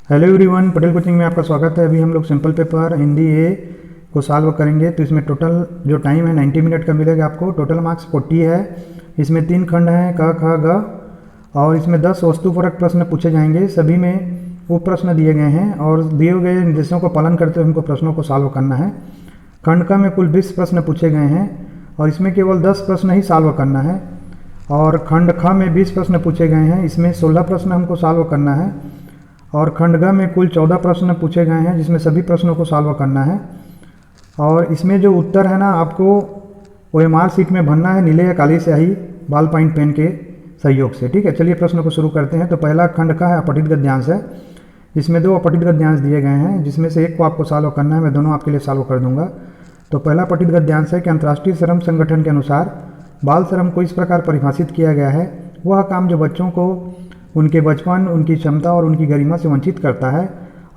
Hello everyone, Patel coaching में आपका स्वागत है। अभी हम लोग सिंपल पेपर हिंदी ए को सॉल्व करेंगे। तो इसमें टोटल जो टाइम है 90 मिनट का मिलेगा आपको। टोटल मार्क्स 40 है। इसमें 3 खंड हैं, क ख ग, और इसमें 10 वस्तुपरक प्रश्न पूछे जाएंगे। सभी में वो प्रश्न दिए गए हैं और दिए गए निर्देशों को पालन करते हुए हमको प्रश्नों को सॉल्व करना है। खंड क में कुल 20 प्रश्न पूछे गए हैं और इसमें केवल 10 प्रश्न ही सॉल्व करना है। और खंड ख में 20 प्रश्न पूछे गए हैं, इसमें 16 प्रश्न हमको सॉल्व करना है। और खंड ग में कुल 14 प्रश्न पूछे गए हैं, जिसमें सभी प्रश्नों को सॉल्व करना है। और इसमें जो उत्तर है ना, आपको OMR शीट में भरना है, नीले या काली स्याही बॉल पॉइंट पेन के सहयोग से। ठीक है, चलिए प्रश्न को शुरू करते हैं। तो पहला खंड का है अपठित गद्यांश है। इसमें 2 अपठित गद्यांश दिए गए हैं, जिसमें से एक को आपको सॉल्व करना है। मैं दोनों आपके लिए सॉल्व कर दूंगा। तो पहला अपठित गद्यांश है कि अंतर्राष्ट्रीय श्रम संगठन के अनुसार बाल श्रम को इस प्रकार परिभाषित किया गया है: वह काम जो बच्चों को उनके बचपन, उनकी क्षमता और उनकी गरिमा से वंचित करता है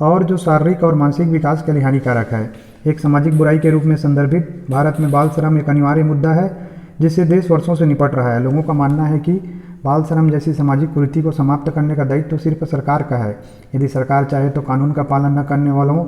और जो शारीरिक और मानसिक विकास के लिए हानिकारक है। एक सामाजिक बुराई के रूप में संदर्भित भारत में बाल श्रम एक अनिवार्य मुद्दा है, जिससे देश वर्षों से निपट रहा है। लोगों का मानना है कि बाल श्रम जैसी सामाजिक कुरीति को समाप्त करने का दायित्व सिर्फ सरकार का है। यदि सरकार चाहे तो कानून का पालन न करने वालों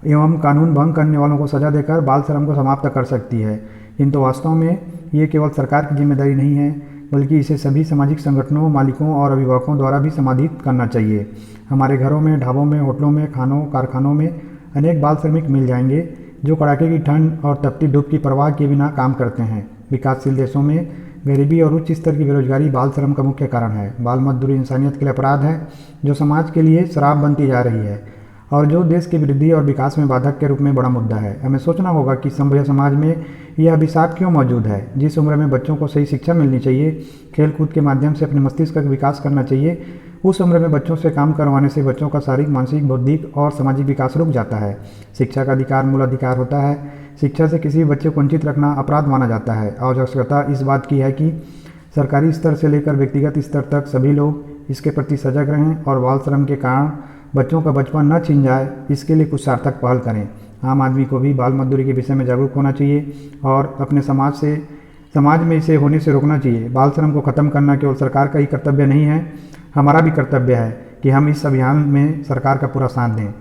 एवं कानून भंग करने वालों को सजा देकर बाल श्रम को समाप्त कर सकती है। किंतु वास्तव में ये केवल सरकार की जिम्मेदारी नहीं है, बल्कि इसे सभी सामाजिक संगठनों, मालिकों और अभिभावकों द्वारा भी समाधित करना चाहिए। हमारे घरों में, ढाबों में, होटलों में, खानों, कारखानों में अनेक बाल श्रमिक मिल जाएंगे जो कड़ाके की ठंड और तपती धूप की परवाह किए बिना काम करते हैं। विकासशील देशों में गरीबी और उच्च स्तर की बेरोजगारी बाल श्रम का मुख्य कारण है। बाल मजदूरी इंसानियत के लिए अपराध है, जो समाज के लिए शराब बनती जा रही है और जो देश की वृद्धि और विकास में बाधक के रूप में बड़ा मुद्दा है। हमें सोचना होगा कि सभ्य समाज में यह अभिशाप क्यों मौजूद है। जिस उम्र में बच्चों को सही शिक्षा मिलनी चाहिए, खेल कूद के माध्यम से अपने मस्तिष्क का विकास करना चाहिए, उस उम्र में बच्चों से काम करवाने से बच्चों का शारीरिक, मानसिक, बौद्धिक और सामाजिक विकास रुक जाता है। शिक्षा का अधिकार मूल अधिकार होता है। शिक्षा से किसी भी बच्चे को वंचित रखना अपराध माना जाता है। आवश्यकता इस बात की है कि सरकारी स्तर से लेकर व्यक्तिगत स्तर तक सभी लोग इसके प्रति सजग रहें और बाल श्रम के कारण बच्चों का बचपन न छिन जाए, इसके लिए कुछ सार्थक पहल करें। आम आदमी को भी बाल मजदूरी के विषय में जागरूक होना चाहिए और अपने समाज में इसे होने से रोकना चाहिए। बाल श्रम को खत्म करना केवल सरकार का ही कर्तव्य नहीं है, हमारा भी कर्तव्य है कि हम इस अभियान में सरकार का पूरा साथ दें।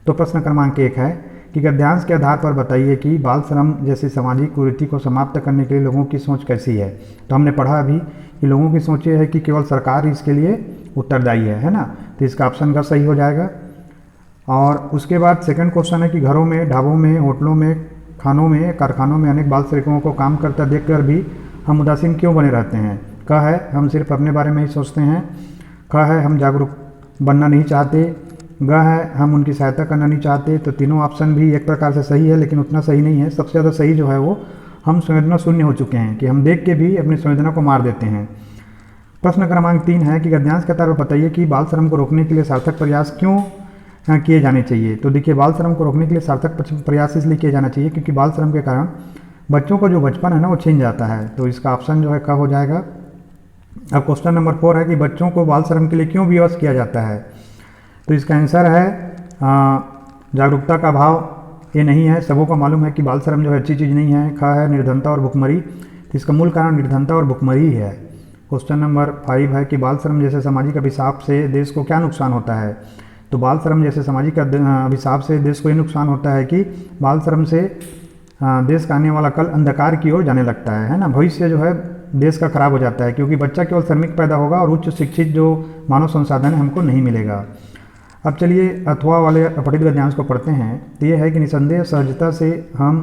तो प्रश्न क्रमांक 1 है कि गद्यांश के आधार पर बताइए कि बाल श्रम जैसी सामाजिक कुरीति को समाप्त करने के लिए लोगों की सोच कैसी है। तो हमने पढ़ा अभी कि लोगों की सोच ये है कि केवल सरकार ही इसके लिए उत्तरदायी है ना। तो इसका ऑप्शन का सही हो जाएगा। और उसके बाद सेकंड क्वेश्चन है कि घरों में, ढाबों में, होटलों में, खानों में, कारखानों में अनेक बाल श्रमिकों को काम करता देखकर भी हम उदासीन क्यों बने रहते हैं। क है हम सिर्फ अपने बारे में ही सोचते हैं। ख है हम जागरूक बनना नहीं चाहते। ग है हम उनकी सहायता करना नहीं चाहते। तो तीनों ऑप्शन भी एक प्रकार से सही है, लेकिन उतना सही नहीं है। सबसे ज़्यादा सही जो है वो हम संवेदना शून्य हो चुके हैं कि हम देख के भी अपनी संवेदना को मार देते हैं। प्रश्न क्रमांक 3 है कि गद्यांश के आधार पर बताइए कि बाल श्रम को रोकने के लिए सार्थक प्रयास क्यों किए जाने चाहिए। तो देखिए, बाल श्रम को रोकने के लिए सार्थक प्रयास इसलिए किया जाना चाहिए क्योंकि बाल श्रम के कारण बच्चों का जो बचपन है ना, वो छिन जाता है। तो इसका ऑप्शन जो है क हो जाएगा। अब क्वेश्चन नंबर 4 है कि बच्चों को बाल श्रम के लिए क्यों विवश किया जाता है। तो इसका आंसर है जागरूकता का अभाव। ये नहीं है, सबों को मालूम है कि बाल श्रम जो है अच्छी चीज़ नहीं है। ख है निर्धनता और भुखमरी। तो इसका मूल कारण निर्धनता और भुखमरी ही है। क्वेश्चन नंबर 5 है कि बाल श्रम जैसे सामाजिक अभिशाप से देश को क्या नुकसान होता है। तो बाल श्रम जैसे सामाजिक अभिशाप से देश को ये नुकसान होता है कि बाल श्रम से देश का आने वाला कल अंधकार की ओर जाने लगता है ना। भविष्य जो है देश का खराब हो जाता है, क्योंकि बच्चा केवल श्रमिक पैदा होगा और उच्च शिक्षित जो मानव संसाधन है हमको नहीं मिलेगा। अब चलिए अथवा वाले अपठित गद्यांश को पढ़ते हैं। तो ये है कि निसंदेह सहजता से हम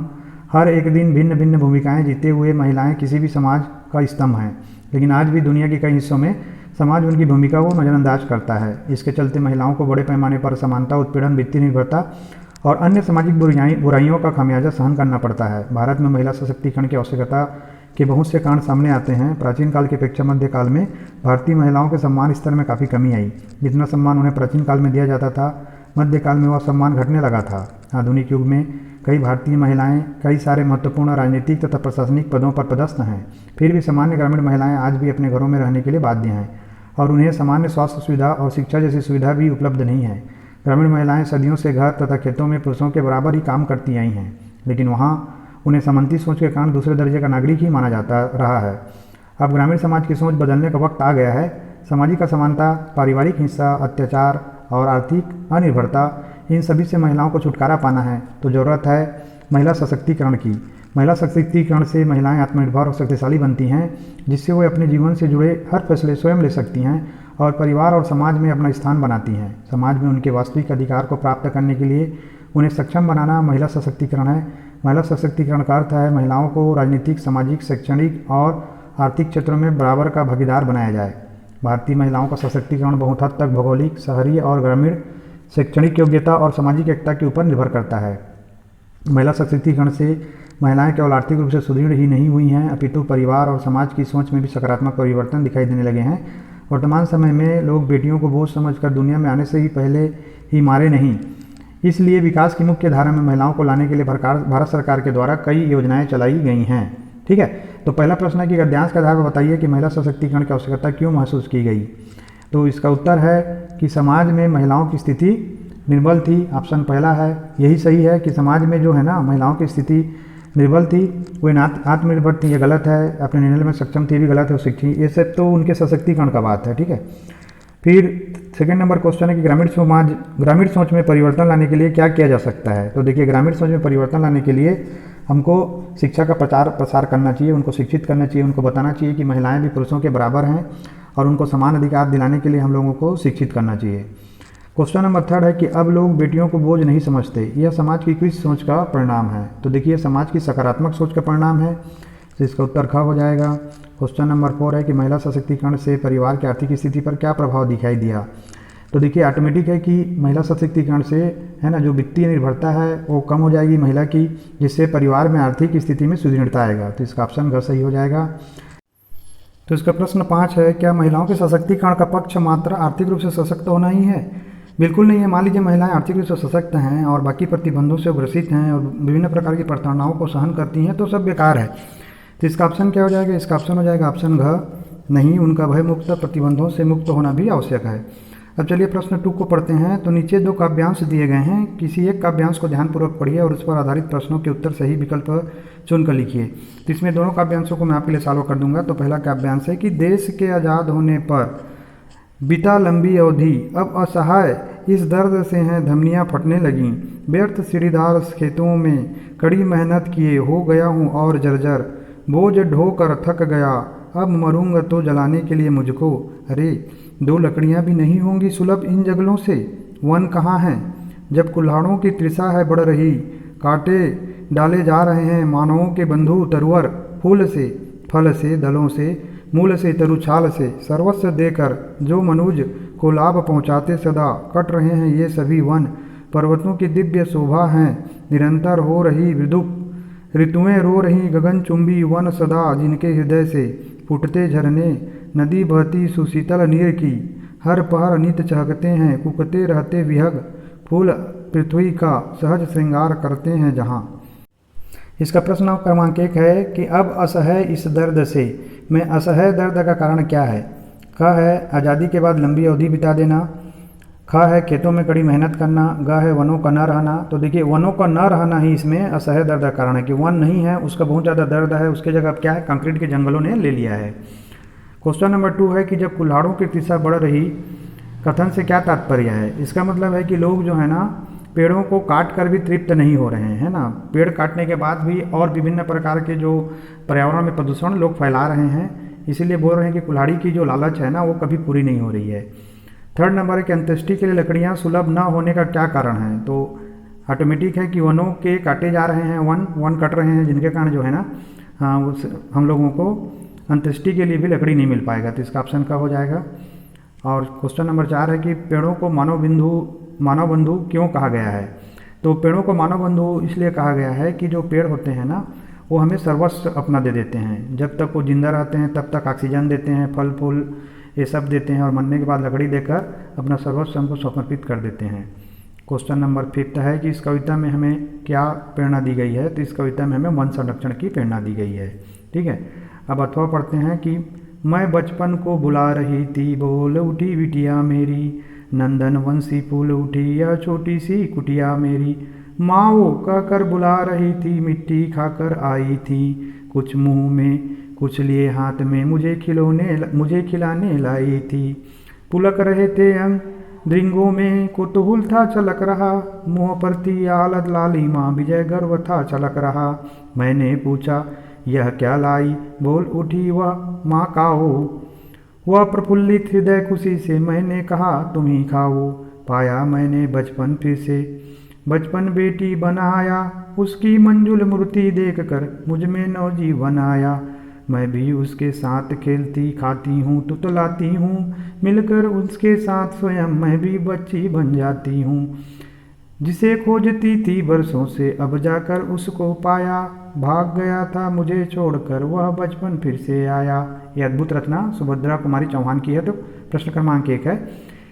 हर एक दिन भिन्न भिन्न भूमिकाएं जीते हुए महिलाएं किसी भी समाज का स्तंभ हैं, लेकिन आज भी दुनिया के कई हिस्सों में समाज उनकी भूमिका को नज़रअंदाज करता है। इसके चलते महिलाओं को बड़े पैमाने पर असमानता, उत्पीड़न, वित्तीय निर्भरता और अन्य सामाजिक बुराइयों का खामियाजा सहन करना पड़ता है। भारत में महिला सशक्तिकरण की आवश्यकता के बहुत से कारण सामने आते हैं। प्राचीन काल की अपेक्षा मध्यकाल में भारतीय महिलाओं के सम्मान स्तर में काफ़ी कमी आई। जितना सम्मान उन्हें प्राचीन काल में दिया जाता था, मध्यकाल में वह सम्मान घटने लगा था। आधुनिक युग में कई भारतीय महिलाएं कई सारे महत्वपूर्ण राजनीतिक तथा प्रशासनिक पदों पर पदस्थ हैं। फिर भी सामान्य ग्रामीण महिलाएं आज भी अपने घरों में रहने के लिए बाध्य हैं और उन्हें सामान्य स्वास्थ्य सुविधा और शिक्षा जैसी सुविधा भी उपलब्ध नहीं है। ग्रामीण महिलाएं सदियों से घर तथा खेतों में पुरुषों के बराबर ही काम करती आई हैं, लेकिन वहाँ उन्हें सामंती सोच के कारण दूसरे दर्जे का नागरिक ही माना जाता रहा है। अब ग्रामीण समाज की सोच बदलने का वक्त आ गया है। सामाजिक असमानता, पारिवारिक हिंसा, अत्याचार और आर्थिक अनिर्भरता, इन सभी से महिलाओं को छुटकारा पाना है तो ज़रूरत है महिला सशक्तिकरण की। महिला सशक्तिकरण से महिलाएं आत्मनिर्भर और शक्तिशाली बनती हैं, जिससे वे अपने जीवन से जुड़े हर फैसले स्वयं ले सकती हैं और परिवार और समाज में अपना स्थान बनाती हैं। समाज में उनके वास्तविक अधिकार को प्राप्त करने के लिए उन्हें सक्षम बनाना महिला सशक्तिकरण है। महिला सशक्तिकरण का अर्थ है महिलाओं को राजनीतिक, सामाजिक, शैक्षणिक और आर्थिक क्षेत्रों में बराबर का भागीदार बनाया जाए। भारतीय महिलाओं का सशक्तिकरण बहुत हद तक भौगोलिक, शहरी और ग्रामीण शैक्षणिक योग्यता और सामाजिक एकता के ऊपर निर्भर करता है। महिला सशक्तिकरण से महिलाएं केवल आर्थिक रूप से सुदृढ़ ही नहीं हुई हैं, अपितु परिवार और समाज की सोच में भी सकारात्मक परिवर्तन दिखाई देने लगे हैं। वर्तमान समय में लोग बेटियों को बोझ समझकर दुनिया में आने से ही पहले ही मारे नहीं, इसलिए विकास की मुख्य धारा में महिलाओं को लाने के लिए भारत सरकार के द्वारा कई योजनाएं चलाई गई हैं। ठीक है, तो पहला प्रश्न है कि गद्यांश के आधार पर बताइए कि महिला सशक्तिकरण की आवश्यकता क्यों महसूस की गई। तो इसका उत्तर है कि समाज में महिलाओं की स्थिति निर्बल थी। ऑप्शन पहला है, यही सही है कि समाज में जो है ना महिलाओं की स्थिति निर्बल थी, वे आत्मनिर्भर थी, ये गलत है। अपने निर्णय में सक्षम थी, भी गलत है। शिक्षित, ये सब तो उनके सशक्तिकरण का बात है। ठीक है, फिर सेकंड नंबर क्वेश्चन है कि ग्रामीण सोच में परिवर्तन लाने के लिए क्या किया जा सकता है। तो देखिए, ग्रामीण सोच में परिवर्तन लाने के लिए हमको शिक्षा का प्रचार प्रसार करना चाहिए, उनको शिक्षित करना चाहिए, उनको बताना चाहिए कि महिलाएं भी पुरुषों के बराबर हैं और उनको समान अधिकार दिलाने के लिए हम लोगों को शिक्षित करना चाहिए। क्वेश्चन नंबर थर्ड है कि अब लोग बेटियों को बोझ नहीं समझते, यह समाज की किस सोच का परिणाम है। तो देखिए, समाज की सकारात्मक सोच का परिणाम है, तो इसका उत्तर ख हो जाएगा। क्वेश्चन नंबर 4 है कि महिला सशक्तिकरण से परिवार की आर्थिक स्थिति पर क्या प्रभाव दिखाई दिया। तो देखिए, ऑटोमेटिक है कि महिला सशक्तिकरण से है ना जो वित्तीय निर्भरता है वो कम हो जाएगी महिला की, जिससे परिवार में आर्थिक स्थिति में सुदृढ़ता आएगा। तो इसका ऑप्शन घ सही हो जाएगा। तो इसका प्रश्न 5 है, क्या महिलाओं के सशक्तिकरण का पक्ष मात्र आर्थिक रूप से सशक्त होना ही है। बिल्कुल नहीं है। मान लीजिए महिलाएं आर्थिक रूप से सशक्त हैं और बाकी प्रतिबंधों से ग्रसित हैं और विभिन्न प्रकार की प्रताड़नाओं को सहन करती हैं, तो सब बेकार है। तो इसका ऑप्शन क्या हो जाएगा। इसका ऑप्शन हो जाएगा ऑप्शन घ, नहीं, उनका भय मुक्त, प्रतिबंधों से मुक्त होना भी आवश्यक है। अब चलिए प्रश्न 2 को पढ़ते हैं। तो नीचे 2 काव्यांश दिए गए हैं, किसी एक काव्यांश को ध्यानपूर्वक पढ़िए और उस पर आधारित प्रश्नों के उत्तर सही विकल्प चुनकर लिखिए। तो इसमें दोनों काव्यांशों को मैं आपके लिए सॉल्व कर दूंगा। तो पहला काव्यांश है कि देश के आज़ाद होने पर बीता लंबी अवधि, अब असहाय इस दर्द से हैं धमनियाँ फटने लगीं, व्यर्थ सीढ़ीदार खेतों में कड़ी मेहनत किए हो गया हूँ और जर्जर, बोझ ढोकर थक गया, अब मरूंगा तो जलाने के लिए मुझको, अरे 2 लकड़ियाँ भी नहीं होंगी सुलभ इन जंगलों से, वन कहाँ हैं जब कुल्हाड़ों की तृषा है बढ़ रही, काटे डाले जा रहे हैं मानवों के बंधु तरवर, फूल से, फल से, दलों से, मूल से, तरुछाल से, सर्वस्व देकर जो मनुज को लाभ पहुँचाते सदा कट रहे हैं ये सभी वन, पर्वतों की दिव्य शोभा हैं, निरंतर हो रही विदुप ऋतुएं रो रही गगनचुंबी वन सदा, जिनके हृदय से फूटते झरने, नदी बहती सुशीतल नीर की, हर पहर नित चहकते हैं, कुकते रहते विहग, फूल पृथ्वी का सहज श्रृंगार करते हैं जहाँ। इसका प्रश्न क्रमांक 1 है कि अब असह्य इस दर्द से, में असह्य दर्द का कारण क्या है। क है आज़ादी के बाद लंबी अवधि बिता देना, ख है खेतों में कड़ी मेहनत करना, ग है वनों का न रहना। तो देखिए, वनों का न रहना ही इसमें असह्य दर्द का कारण है कि वन नहीं है, उसका बहुत ज़्यादा दर्द है, उसके जगह अब क्या है, कंक्रीट के जंगलों ने ले लिया है। क्वेश्चन नंबर 2 है कि जब कुल्हाड़ों की तृषा बढ़ रही, कथन से क्या तात्पर्य है। इसका मतलब है कि लोग जो है ना पेड़ों को काट कर भी तृप्त नहीं हो रहे हैं, है ना। पेड़ काटने के बाद भी और विभिन्न प्रकार के जो पर्यावरण में प्रदूषण लोग फैला रहे हैं, इसीलिए बोल रहे हैं कि कुल्हाड़ी की जो लालच है ना वो कभी पूरी नहीं हो रही है। थर्ड नंबर है कि अंत्येष्टि के लिए लकड़ियाँ सुलभ न होने का क्या कारण है। तो ऑटोमेटिक है कि वनों के काटे जा रहे हैं, वन कट रहे हैं, जिनके कारण जो है ना हम लोगों को अंत्येष्टि के लिए भी लकड़ी नहीं मिल पाएगा। तो इसका ऑप्शन का हो जाएगा। और क्वेश्चन नंबर 4 है कि पेड़ों को मानव बंधु क्यों कहा गया है। तो पेड़ों को मानव बंधु इसलिए कहा गया है कि जो पेड़ होते हैं ना वो हमें सर्वस्व अपना दे देते हैं, जब तक वो जिंदा रहते हैं तब तक ऑक्सीजन देते हैं, फल फूल ये सब देते हैं, और मरने के बाद लकड़ी देकर अपना सर्वस्व हमको समर्पित कर देते हैं। क्वेश्चन नंबर 5 है कि इस कविता में हमें क्या प्रेरणा दी गई है। तो इस कविता में हमें वन संरक्षण की प्रेरणा दी गई है। ठीक है, अब अथवा पढ़ते हैं कि मैं बचपन को बुला रही थी, बोल उठी बिटिया मेरी, नंदन वंशी फूल उठी यह छोटी सी कुटिया मेरी, माँ वो कहकर बुला रही थी, मिट्टी खाकर आई थी, कुछ मुंह में कुछ लिए हाथ में, मुझे खिलाने लाई थी, पुलक रहे थे अंग दृंगों में कुतूहल था छलक रहा, मुँह पर थी आलत लालिमा, विजय गर्व था छलक रहा। मैंने पूछा यह क्या लाई, बोल उठी वह माँ काओ। वह प्रफुल्लित हृदय खुशी से, मैंने कहा तुम ही खाओ। पाया मैंने बचपन फिर से, बचपन बेटी बनाया, उसकी मंजुल मूर्ति देखकर मुझ में नौजीवन आया। मैं भी उसके साथ खेलती खाती हूँ तुतलाती हूँ, मिलकर उसके साथ स्वयं मैं भी बच्ची बन जाती हूँ। जिसे खोजती थी बरसों से, अब जाकर उसको पाया, भाग गया था मुझे छोड़कर वह बचपन फिर से आया। ये अद्भुत रचना सुभद्रा कुमारी चौहान की है। तो प्रश्न क्रमांक 1 है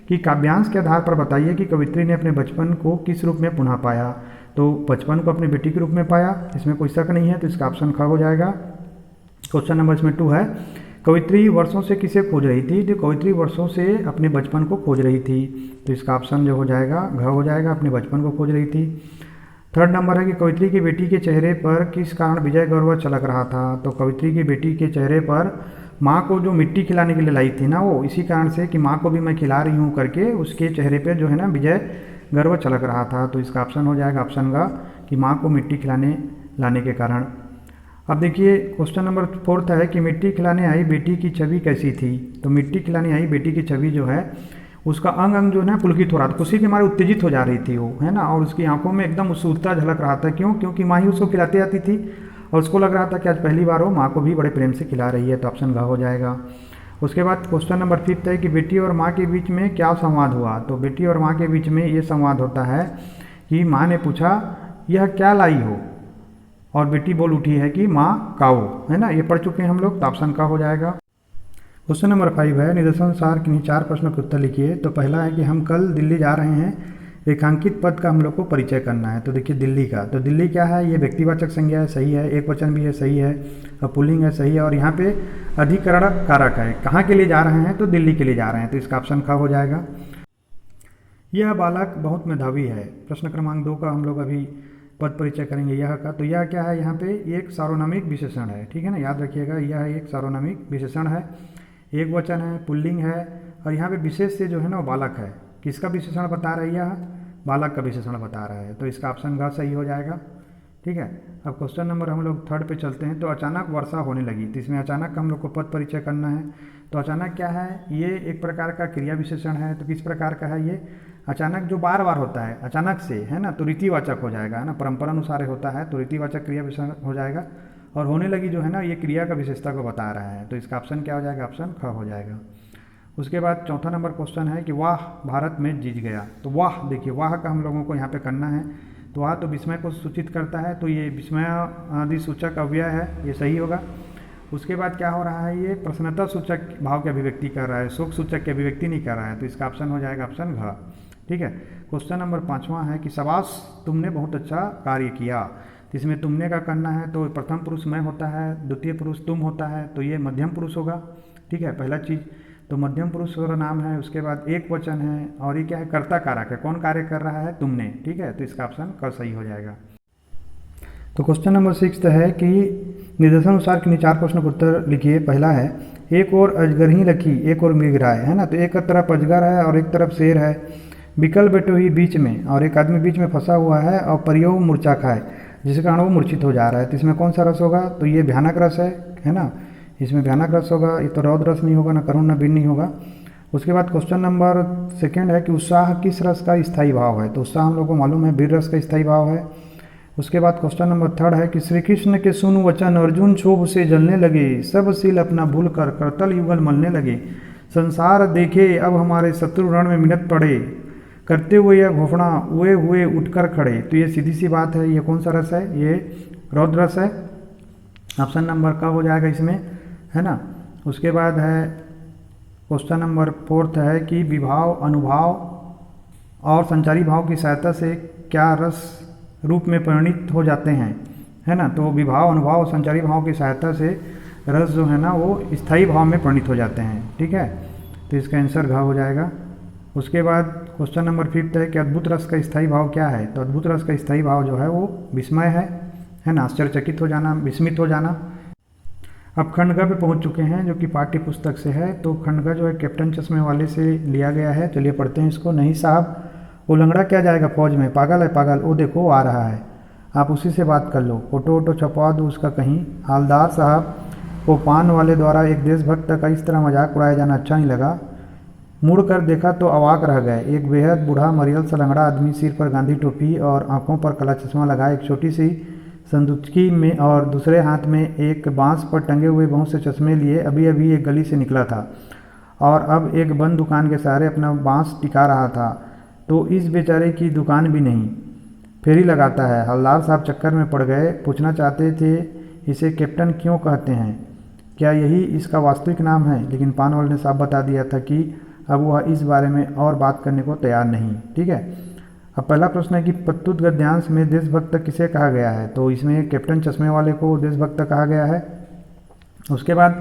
कि काव्यांश के आधार पर बताइए कि कवित्री ने अपने बचपन को किस रूप में पुनः पाया। तो बचपन को अपनी बेटी के रूप में पाया, इसमें कोई शक नहीं है, तो इसका ऑप्शन ख हो जाएगा। क्वेश्चन नंबर इसमें 2 है, कवित्री वर्षों से किसे खोज रही थी। तो कवित्री वर्षों से अपने बचपन को खोज रही थी, तो इसका ऑप्शन जो हो जाएगा घ हो जाएगा, अपने बचपन को खोज रही थी। 3rd नंबर है कि कवित्री की बेटी के चेहरे पर किस कारण विजय गौरव छलक रहा था। तो कवित्री की बेटी के चेहरे पर माँ को जो मिट्टी खिलाने के लिए लाई थी ना, वो इसी कारण से कि माँ को भी मैं खिला रही हूँ करके उसके चेहरे पे जो है ना विजय गर्व छलक रहा था। तो इसका ऑप्शन हो जाएगा ऑप्शन ग कि माँ को मिट्टी खिलाने लाने के कारण। अब देखिए क्वेश्चन नंबर 4 है कि मिट्टी खिलाने आई बेटी की छवि कैसी थी। तो मिट्टी खिलाने आई बेटी की छवि जो है उसका अंग अंग जो है ना पुलकित हो रहा था, खुशी के मारे उत्तेजित हो जा रही थी वो, है ना। और उसकी आंखों में एकदम उत्सुकता झलक रहा था। क्यों? क्योंकि माँ ही उसको खिलाती आती थी और उसको लग रहा था कि आज पहली बार वो माँ को भी बड़े प्रेम से खिला रही है। तो ऑप्शन घ हो जाएगा। उसके बाद क्वेश्चन नंबर 5 है कि बेटी और माँ के बीच में क्या संवाद हुआ। तो बेटी और माँ के बीच में ये संवाद होता है कि माँ ने पूछा यह क्या लाई हो, और बेटी बोल उठी है कि माँ काओ, है ना। ये पढ़ चुके हैं हम लोग, तो ऑप्शन का हो जाएगा। क्वेश्चन नंबर 5 है निदर्शनानुसार किन्हीं 4 प्रश्नों के उत्तर लिखिए। तो पहला है कि हम कल दिल्ली जा रहे हैं, रेखांकित पद का हम लोग को परिचय करना है। तो देखिए दिल्ली का, तो दिल्ली क्या है, ये व्यक्तिवाचक संज्ञा है, सही है। एक वचन भी है, सही है। और पुल्लिंग है, सही है। और यहाँ पे अधिकरण कारक है। कहाँ के लिए जा रहे हैं? तो दिल्ली के लिए जा रहे हैं, तो इसका ऑप्शन का हो जाएगा। यह बालक बहुत मेधावी है। प्रश्न क्रमांक 2 का हम लोग अभी पद परिचय करेंगे यह का। तो यह क्या है, यहाँ पे एक सार्वनामिक विशेषण है, ठीक है ना, याद रखिएगा। यह एक सार्वनामिक विशेषण है, एक वचन है, पुल्लिंग है। और यहाँ पे विशेष से जो है ना वो बालक है। किसका विशेषण बता रहा है? यह बालक का विशेषण बता रहा है, तो इसका ऑप्शन ग सही हो जाएगा, ठीक है। अब क्वेश्चन नंबर हम लोग 3 पे चलते हैं। तो अचानक वर्षा होने लगी, तो इसमें अचानक का हम लोग को पद परिचय करना है। तो अचानक क्या है, ये एक प्रकार का क्रिया विशेषण है। तो किस प्रकार का है ये? अचानक जो बार बार होता है अचानक से, है ना, तो रीतिवाचक हो जाएगा, है ना, परंपरा अनुसार होता है, तो रीतिवाचक क्रिया विशेषण हो जाएगा। और होने लगी जो है ना, ये क्रिया का विशेषता को बता रहा है, तो इसका ऑप्शन क्या हो जाएगा? ऑप्शन ख हो जाएगा। उसके बाद 4था नंबर क्वेश्चन है कि वाह भारत में जीत गया। तो वाह, देखिए वाह का हम लोगों को यहाँ पे करना है। तो वाह तो विस्मय को सूचित करता है, तो ये विस्मय आदि सूचक अव्यय है, ये सही होगा। उसके बाद क्या हो रहा है, ये प्रसन्नता सूचक भाव की अभिव्यक्ति कर रहा है, शोक सूचक की अभिव्यक्ति नहीं कर रहा है, तो इसका ऑप्शन हो जाएगा ऑप्शन घ, ठीक है। क्वेश्चन नंबर 5वां है कि शाबाश तुमने बहुत अच्छा कार्य किया। तो इसमें तुमने का करना है, तो प्रथम पुरुष मैं होता है, द्वितीय पुरुष तुम होता है, तो ये मध्यम पुरुष होगा, ठीक है, पहला चीज़। तो मध्यम पुरुष का नाम है, उसके बाद एक वचन है, और ये क्या है, कर्ता कारक है, कौन कार्य कर रहा है? तुमने, ठीक है, तो इसका ऑप्शन क सही हो जाएगा। तो क्वेश्चन नंबर 6 है कि निर्देशानुसार किन्हीं 4 प्रश्नों का उत्तर लिखिए। पहला है एक और अजगर ही रखी, एक और मृगराय, है ना। तो एक तरफ अजगर है और एक तरफ शेर है, बिकल बैठे हुई बीच में, और एक आदमी बीच में फंसा हुआ है, और परियो मूर्छा खाए, जिसके कारण वो मूर्छित हो जा रहा है। तो इसमें कौन सा रस होगा? तो ये भयानक रस है ना, इसमें भयानक रस होगा। ये तो रौद्र रस नहीं होगा, ना करुण ना वीर नहीं होगा। उसके बाद क्वेश्चन नंबर 2 है कि उत्साह किस रस का स्थायी भाव है। तो उत्साह हम लोग को मालूम है वीर रस का स्थायी भाव है। उसके बाद क्वेश्चन नंबर 3 है कि श्री कृष्ण के सुन वचन अर्जुन क्षोभ से जलने लगे, सब सील अपना भूल कर करतल युगल मलने लगे, संसार देखे अब हमारे शत्रु रण में मिनट पड़े, करते हुए यह घोषणा हुए हुए उठकर खड़े। तो ये सीधी सी बात है, ये कौन सा रस है? ये रौद्र रस है, ऑप्शन नंबर का हो जाएगा इसमें, है ना। उसके बाद है क्वेश्चन नंबर 4 है कि विभाव अनुभाव और संचारी भाव की सहायता से क्या रस रूप में परिणित हो जाते हैं, है ना। तो विभाव अनुभाव और संचारी भाव की सहायता से रस जो है ना वो स्थायी भाव में परिणित हो जाते हैं, ठीक है। तो इसका आंसर घ हो जाएगा। उसके बाद क्वेश्चन नंबर 5 है कि अद्भुत रस का स्थायी भाव क्या है। तो अद्भुत रस का स्थायी भाव जो है वो विस्मय है ना, आश्चर्यचकित हो जाना, विस्मित हो जाना। अब खंड ग पे पहुंच चुके हैं, जो कि पाठ्य पुस्तक से है। तो खंड ग जो है कैप्टन चश्मे वाले से लिया गया है। चलिए पढ़ते हैं इसको। नहीं साहब, वो लंगड़ा क्या जाएगा फौज में, पागल है पागल, वो देखो वो आ रहा है, आप उसी से बात कर लो, फोटो वोटो छपवा दो उसका कहीं। हालदार साहब को पान वाले द्वारा एक देशभक्त का इस तरह मजाक उड़ाया जाना अच्छा नहीं लगा। मुड़ कर देखा तो अवाक रह गए। एक बेहद बूढ़ा मरियल सा लंगड़ा आदमी, सिर पर गांधी टोपी और आंखों पर काला चश्मा लगाए, एक छोटी सी संदूकची में और दूसरे हाथ में एक बांस पर टंगे हुए बहुत से चश्मे लिए अभी अभी एक गली से निकला था और अब एक बंद दुकान के सहारे अपना बांस टिका रहा था। तो इस बेचारे की दुकान भी नहीं, फेरी लगाता है। हवलदार साहब चक्कर में पड़ गए। पूछना चाहते थे इसे कैप्टन क्यों कहते हैं, क्या यही इसका वास्तविक नाम है, लेकिन पान वाले ने साफ बता दिया था कि अब वह इस बारे में और बात करने को तैयार नहीं। ठीक है। अब पहला प्रश्न है कि प्रस्तुत गद्यांश में देशभक्त किसे कहा गया है। तो इसमें कैप्टन चश्मे वाले को देशभक्त कहा गया है। उसके बाद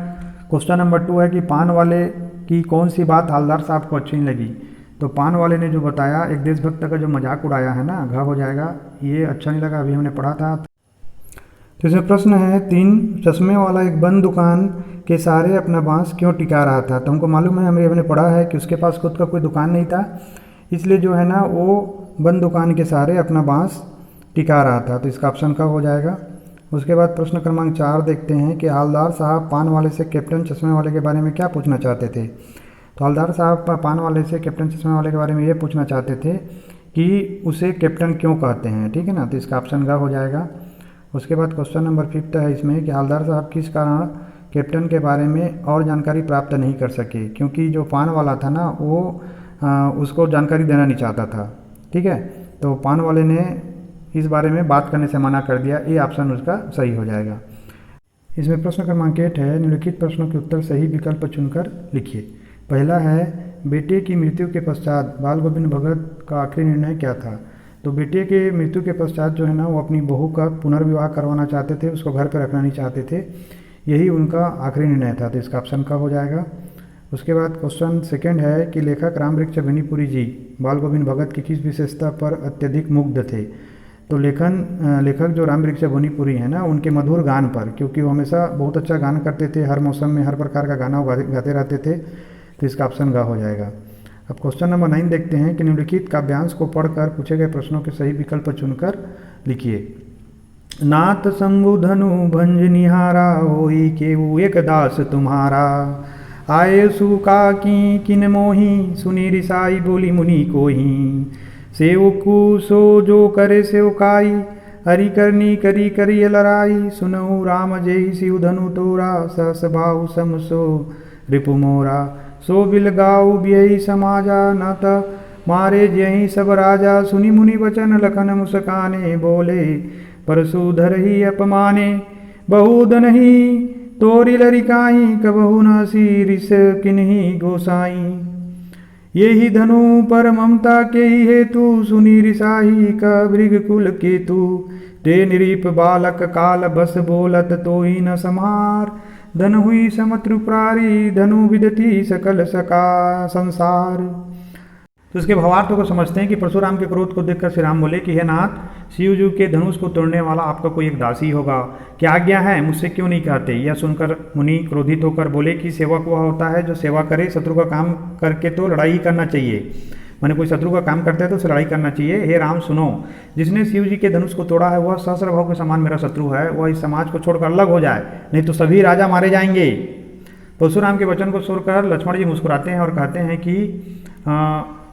क्वेश्चन नंबर 2 है कि पान वाले की कौन सी बात हवलदार साहब को अच्छी नहीं लगी। तो पान वाले ने जो बताया, एक देशभक्त का जो मजाक उड़ाया है ना, घा हो जाएगा, ये अच्छा नहीं लगा, अभी हमने पढ़ा था। तो इसमें प्रश्न है 3, चश्मे वाला एक बंद दुकान के सहारे अपना बांस क्यों टिका रहा था। तो हमको मालूम है, हमने पढ़ा है कि उसके पास खुद का कोई दुकान नहीं था, इसलिए जो है ना वो बंद दुकान के सहारे अपना बांस टिका रहा था। तो इसका ऑप्शन का हो जाएगा। उसके बाद प्रश्न क्रमांक 4 देखते हैं कि हवलदार साहब पान वाले से कैप्टन चश्मे वाले के बारे में क्या पूछना चाहते थे। तो हवलदार साहब पान वाले से कैप्टन चश्मे वाले के बारे में ये पूछना चाहते थे कि उसे कैप्टन क्यों कहते हैं। ठीक है ना। तो इसका ऑप्शन का हो जाएगा। उसके बाद क्वेश्चन नंबर 5 है इसमें कि हवलदार साहब किस कारण कैप्टन के बारे में और जानकारी प्राप्त नहीं कर सके, क्योंकि जो पान वाला था ना वो उसको जानकारी देना नहीं चाहता था। ठीक है। तो पान वाले ने इस बारे में बात करने से मना कर दिया, ये ऑप्शन उसका सही हो जाएगा। इसमें प्रश्न क्रमांक 8 है, निम्नलिखित प्रश्नों के उत्तर सही विकल्प चुनकर लिखिए। पहला है, बेटे की मृत्यु के पश्चात बाल गोविंद भगत का आखिरी निर्णय क्या था। तो बेटे के मृत्यु के पश्चात जो है ना वो अपनी बहू का पुनर्विवाह करवाना चाहते थे, उसको घर पर रखना नहीं चाहते थे, यही उनका आखिरी निर्णय था। तो इसका ऑप्शन का हो जाएगा। उसके बाद क्वेश्चन 2 है कि लेखक रामवृक्ष बेनीपुरी जी बाल गोविंद भगत की किस विशेषता पर अत्यधिक मुग्ध थे। तो लेखक जो रामवृक्ष बेनीपुरी है ना, उनके मधुर गान पर, क्योंकि वो हमेशा बहुत अच्छा गान करते थे, हर मौसम में हर प्रकार का गाना गाते रहते थे। तो इसका ऑप्शन गा हो जाएगा। अब क्वेश्चन नंबर 9 देखते हैं कि निम्नलिखित काव्यांश को पढ़कर पूछे गए प्रश्नों के सही विकल्प चुनकर लिखिए। नाथ शंभु धनु भंज निहारा, होई केऊ एक दास तुम्हारा, आए सुका की किन मोही, सुनी रिसाई बोली मुनि कोही, सेवकु सो जो करे सेवकाई, हरि करनी करी करी लड़ाई, सुनहु राम जय शिव धनु तोरा, सहस बाहु सम सो रिपु मोरा, सो बिल गाऊ बियही समाजा, न त मारे जयही सब राजा, सुनि मुनि वचन लखन मुस्काने, बोले परशुधर ही अपमाने, बहुधन ही तोरी लरिकाई, कबहु न शीरिस किन्ही गोसाई, यही धनु पर ममता के ही हेतु, सुनी रिसाही का भृग कुल केतु, ते निरीप बालक काल बस बोलत तो ही न संहार, धन हुई समत्रुप्रारी, धनु विदती सकल सका संसार। तो इसके भावार्थ को समझते हैं कि परशुराम के क्रोध को देखकर श्री राम बोले कि हे नाथ, शिव जी के धनुष को तोड़ने वाला आपका कोई एक दासी होगा, क्या आज्ञा है, मुझसे क्यों नहीं कहते। यह सुनकर मुनि क्रोधित होकर बोले कि सेवक वह होता है जो सेवा करे, शत्रु का काम करके तो लड़ाई ही करना चाहिए, मैंने कोई शत्रु का काम करता है तो उसे लड़ाई करना चाहिए। हे राम सुनो, जिसने शिव जी के धनुष को तोड़ा है वह सहस्र भाव के समान मेरा शत्रु है, वह इस समाज को छोड़कर अलग हो जाए, नहीं तो सभी राजा मारे जाएंगे। परशुराम के वचन को सुनकर लक्ष्मण जी मुस्कुराते हैं और कहते हैं कि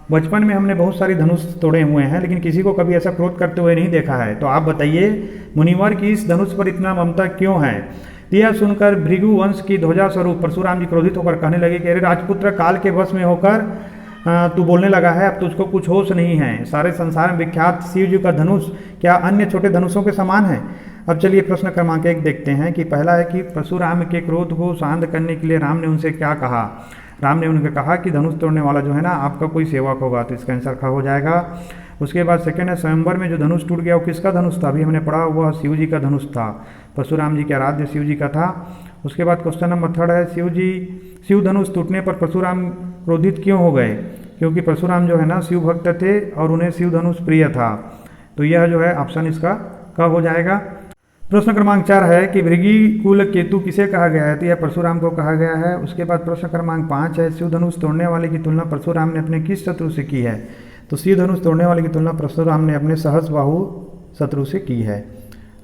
बचपन में हमने बहुत सारी धनुष तोड़े हुए हैं, लेकिन किसी को कभी ऐसा क्रोध करते हुए नहीं देखा है, तो आप बताइए मुनिवर की इस धनुष पर इतना ममता क्यों है। यह सुनकर भृगु वंश की ध्वजा स्वरूप परशुराम जी क्रोधित होकर कहने लगे कि अरे राजपुत्र, काल के वश में होकर तू बोलने लगा है, अब तुझको कुछ होश नहीं है। सारे संसार में विख्यात शिव जी का धनुष क्या अन्य छोटे धनुषों के समान है। अब चलिए प्रश्न क्रमांक 1 देखते हैं कि पहला है कि परशुराम के क्रोध को शांत करने के लिए राम ने उनसे क्या कहा। राम ने उनसे कहा कि धनुष तोड़ने वाला जो है ना आपका कोई सेवक होगा, तो इसका आंसर हो जाएगा। उसके बाद सेकंड है, स्वयंवर में जो धनुष टूट गया वो किसका धनुष था, अभी हमने पढ़ा वह शिव जी का धनुष था, परशुराम जी के आराध्य शिव जी का था। उसके बाद क्वेश्चन नंबर 3 है, शिव धनुष टूटने पर परशुराम क्रोधित क्यों हो गए, क्योंकि परशुराम जो है ना शिव भक्त थे और उन्हें शिव धनुष प्रिय था। तो यह जो है ऑप्शन इसका हो जाएगा। प्रश्न क्रमांक 4 है कि भृगि कुल केतु किसे कहा गया है, तो यह परशुराम को कहा गया है। उसके बाद प्रश्न क्रमांक 5 है, शिव धनुष तोड़ने वाले की तुलना परशुराम ने अपने किस शत्रु से की है, तो शिव धनुष तोड़ने वाले की तुलना परशुराम ने अपने सहस्रबाहु शत्रु से की है।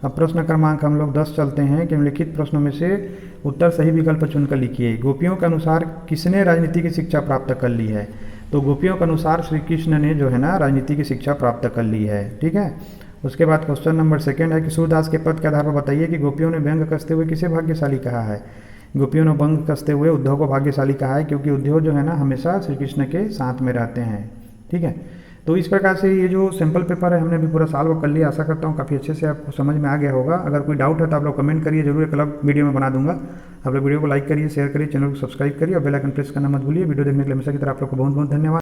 अब प्रश्न क्रमांक हम लोग 10 चलते हैं कि निम्नलिखित प्रश्नों में से उत्तर सही विकल्प चुनकर लिखिए। गोपियों के अनुसार किसने राजनीति की शिक्षा प्राप्त कर ली है, तो गोपियों के अनुसार श्री कृष्ण ने जो है ना राजनीति की शिक्षा प्राप्त कर ली है। ठीक है। उसके बाद क्वेश्चन नंबर 2 है कि सूरदास के पद के आधार पर बताइए कि गोपियों ने व्यंग कसते हुए किसे भाग्यशाली कहा है। गोपियों ने व्यंग कसते हुए उद्धव को भाग्यशाली कहा है, क्योंकि उद्धव जो है ना हमेशा श्री कृष्ण के साथ में रहते हैं। ठीक है। तो इस प्रकार से ये जो सैम्पल पेपर है हमने भी पूरा सॉल्व कर लिया। आशा करता हूँ काफ़ी अच्छे से आपको समझ में आ गया होगा। अगर कोई डाउट है तो आप लोग कमेंट करिए, जरूर एक अलग वीडियो में बना दूंगा। आप लोग वीडियो को लाइक करिए, शेयर करिए, चैनल को सब्सक्राइब करिए और बेल आइकन प्रेस करना मत भूलिए। वीडियो देखने के लिए हमेशा की तरह आप लोग को बहुत बहुत धन्यवाद।